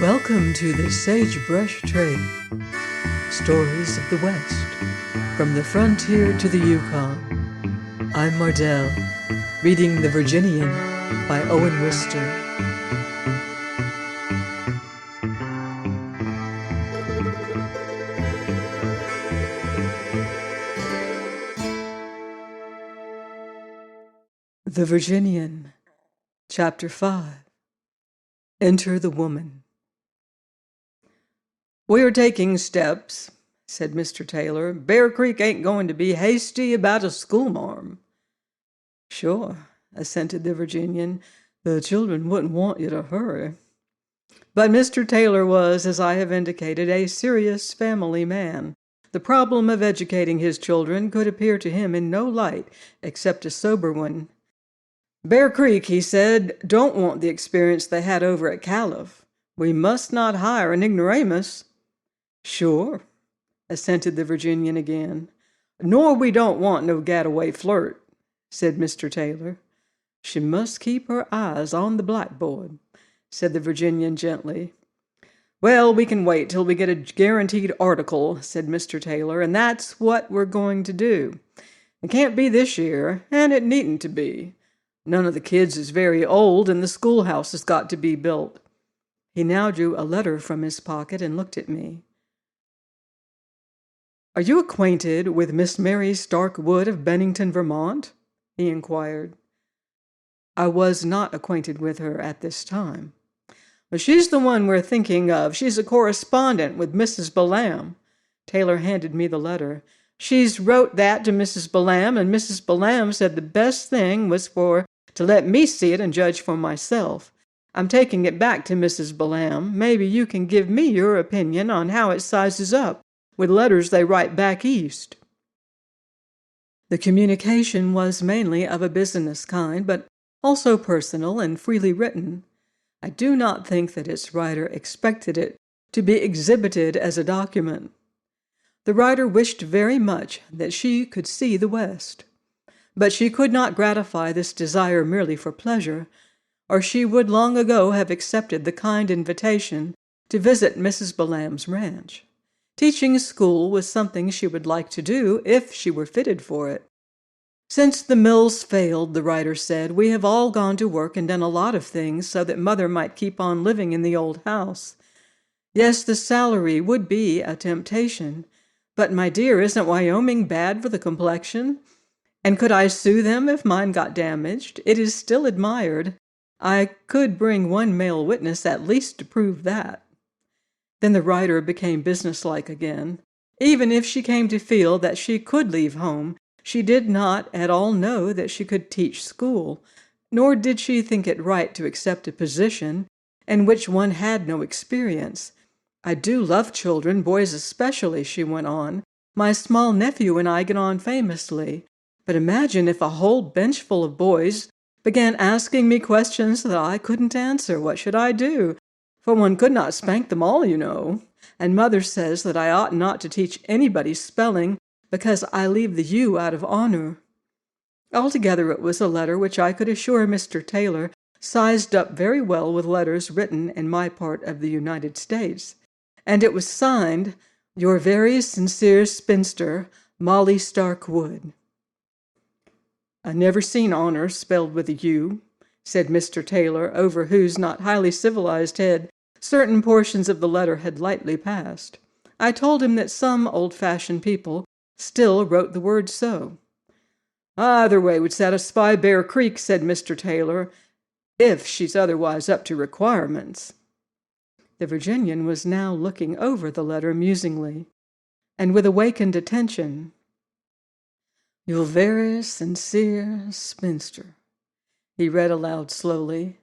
Welcome to the Sagebrush Trail, stories of the West, from the frontier to the Yukon. I'm Mardell, reading The Virginian by Owen Wister. The Virginian, Chapter 5. Enter the Woman. "We're taking steps," said Mr. Taylor. "Bear Creek ain't going to be hasty about a schoolmarm." "Sure," assented the Virginian. "The children wouldn't want you to hurry." But Mr. Taylor was, as I have indicated, a serious family man. The problem of educating his children could appear to him in no light except a sober one. "Bear Creek," he said, "don't want the experience they had over at Calif. We must not hire an ignoramus." "Sure," assented the Virginian again. "Nor we don't want no gataway flirt," said Mr. Taylor. "She must keep her eyes on the blackboard," said the Virginian gently. "Well, we can wait till we get a guaranteed article," said Mr. Taylor, "and that's what we're going to do. It can't be this year, and it needn't to be. None of the kids is very old, and the schoolhouse has got to be built." He now drew a letter from his pocket and looked at me. "Are you acquainted with Miss Mary Stark Wood of Bennington, Vermont?" he inquired. I was not acquainted with her at this time. "Well, she's the one we're thinking of. She's a correspondent with Mrs. Balam." Taylor handed me the letter. "She's wrote that to Mrs. Balam, and Mrs. Balam said the best thing was to let me see it and judge for myself. I'm taking it back to Mrs. Balam. Maybe you can give me your opinion on how it sizes up with letters they write back east." The communication was mainly of a business kind, but also personal and freely written. I do not think that its writer expected it to be exhibited as a document. The writer wished very much that she could see the West, but she could not gratify this desire merely for pleasure, or she would long ago have accepted the kind invitation to visit Mrs. Balam's ranch. Teaching school was something she would like to do if she were fitted for it. "Since the mills failed," the writer said, "we have all gone to work and done a lot of things so that Mother might keep on living in the old house. Yes, the salary would be a temptation, but, my dear, isn't Wyoming bad for the complexion? And could I sue them if mine got damaged? It is still admired. I could bring one male witness at least to prove that." Then the writer became businesslike again. Even if she came to feel that she could leave home, she did not at all know that she could teach school, nor did she think it right to accept a position in which one had no experience. "I do love children, boys especially," she went on. "My small nephew and I get on famously. But imagine if a whole bench full of boys began asking me questions that I couldn't answer. What should I do? For one could not spank them all, you know. And Mother says that I ought not to teach anybody spelling because I leave the U out of honor." Altogether, it was a letter which I could assure Mr. Taylor sized up very well with letters written in my part of the United States. And it was signed, "Your very sincere spinster, Molly Stark Wood." "I never seen honor spelled with a U," said Mr. Taylor, over whose not highly civilized head certain portions of the letter had lightly passed. I told him that some old-fashioned people still wrote the word so. "Either way would satisfy Bear Creek," said Mr. Taylor, "if she's otherwise up to requirements." The Virginian was now looking over the letter musingly, and with awakened attention. "Your very sincere spinster," he read aloud slowly.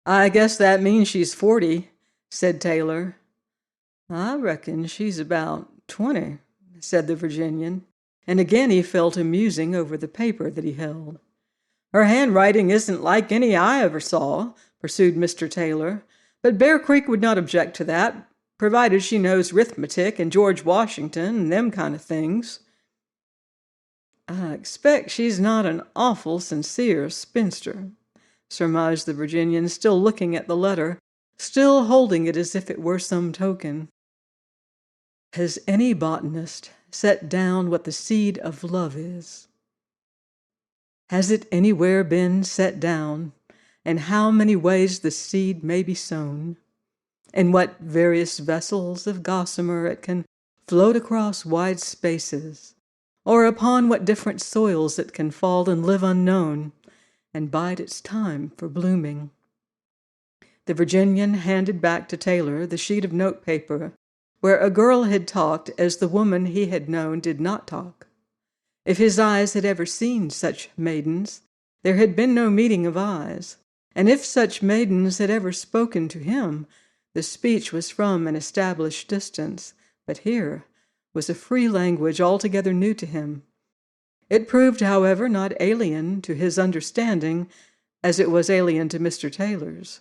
"I guess that means she's 40, said Taylor. "I reckon she's about 20, said the Virginian, and again he fell to musing over the paper that he held. "Her handwriting isn't like any I ever saw," pursued Mr. Taylor, "but Bear Creek would not object to that, provided she knows 'rithmetic and George Washington and them kind of things." "I expect she's not an awful sincere spinster," surmised the Virginian, still looking at the letter, still holding it as if it were some token. Has any botanist set down what the seed of love is? Has it anywhere been set down, and how many ways the seed may be sown? In what various vessels of gossamer it can float across wide spaces, or upon what different soils it can fall and live unknown, and bide its time for blooming? The Virginian handed back to Taylor the sheet of notepaper where a girl had talked as the woman he had known did not talk. If his eyes had ever seen such maidens, there had been no meeting of eyes, and if such maidens had ever spoken to him, the speech was from an established distance, but here was a free language altogether new to him. It proved, however, not alien to his understanding, as it was alien to Mr. Taylor's.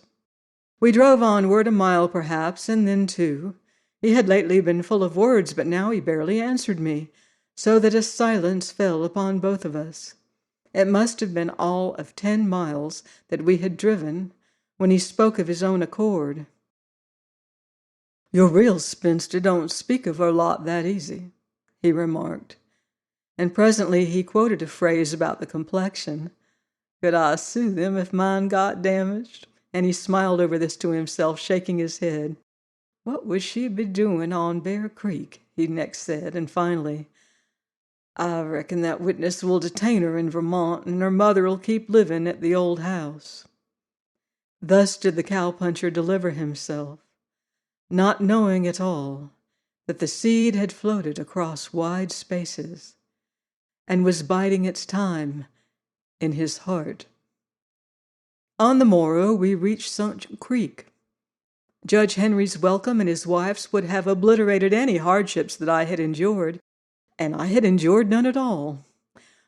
We drove onward a mile, perhaps, and then 2. He had lately been full of words, but now he barely answered me, so that a silence fell upon both of us. It must have been all of 10 miles that we had driven when he spoke of his own accord. "Your real spinster don't speak of her lot that easy," he remarked. And presently he quoted a phrase about the complexion. "Could I sue them if mine got damaged?" And he smiled over this to himself, shaking his head. "What would she be doing on Bear Creek?" he next said, and finally, "I reckon that witness will detain her in Vermont, and her mother'll keep living at the old house." Thus did the cowpuncher deliver himself, not knowing at all that the seed had floated across wide spaces and was biding its time in his heart. On the morrow we reached Sunk Creek. Judge Henry's welcome and his wife's would have obliterated any hardships that I had endured, and I had endured none at all.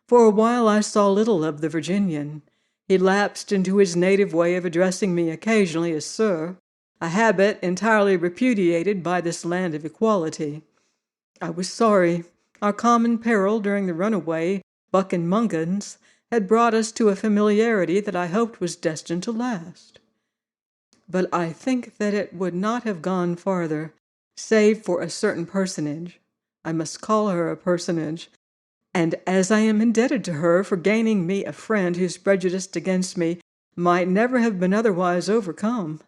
For a while I saw little of the Virginian. He lapsed into his native way of addressing me occasionally as Sir, a habit entirely repudiated by this land of equality. I was sorry. Our common peril during the runaway Buck and Mungans had brought us to a familiarity that I hoped was destined to last. But I think that it would not have gone farther, save for a certain personage. I must call her a personage, and as I am indebted to her for gaining me a friend whose prejudice against me might never have been otherwise overcome,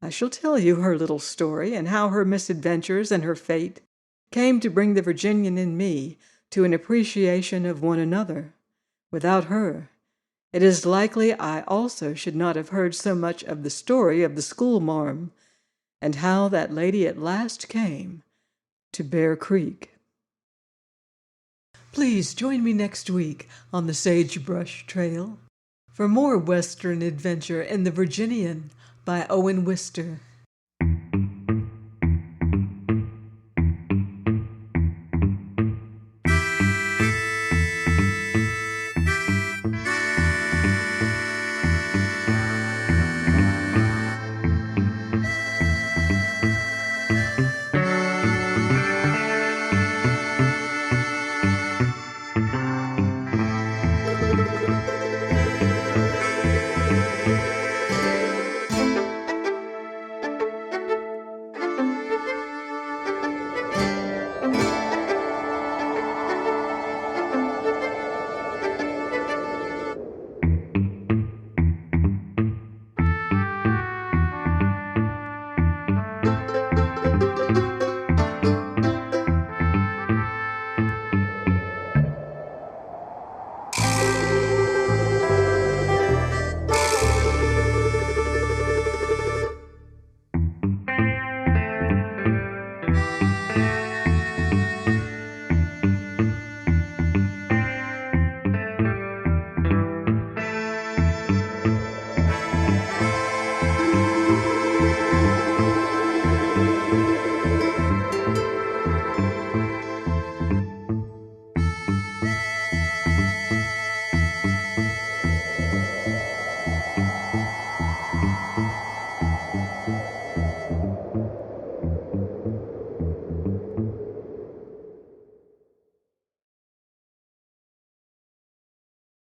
I shall tell you her little story, and how her misadventures and her fate came to bring the Virginian and me to an appreciation of one another. Without her, it is likely I also should not have heard so much of the story of the schoolmarm, and how that lady at last came to Bear Creek. Please join me next week on the Sagebrush Trail for more Western adventure in the Virginian by Owen Wister.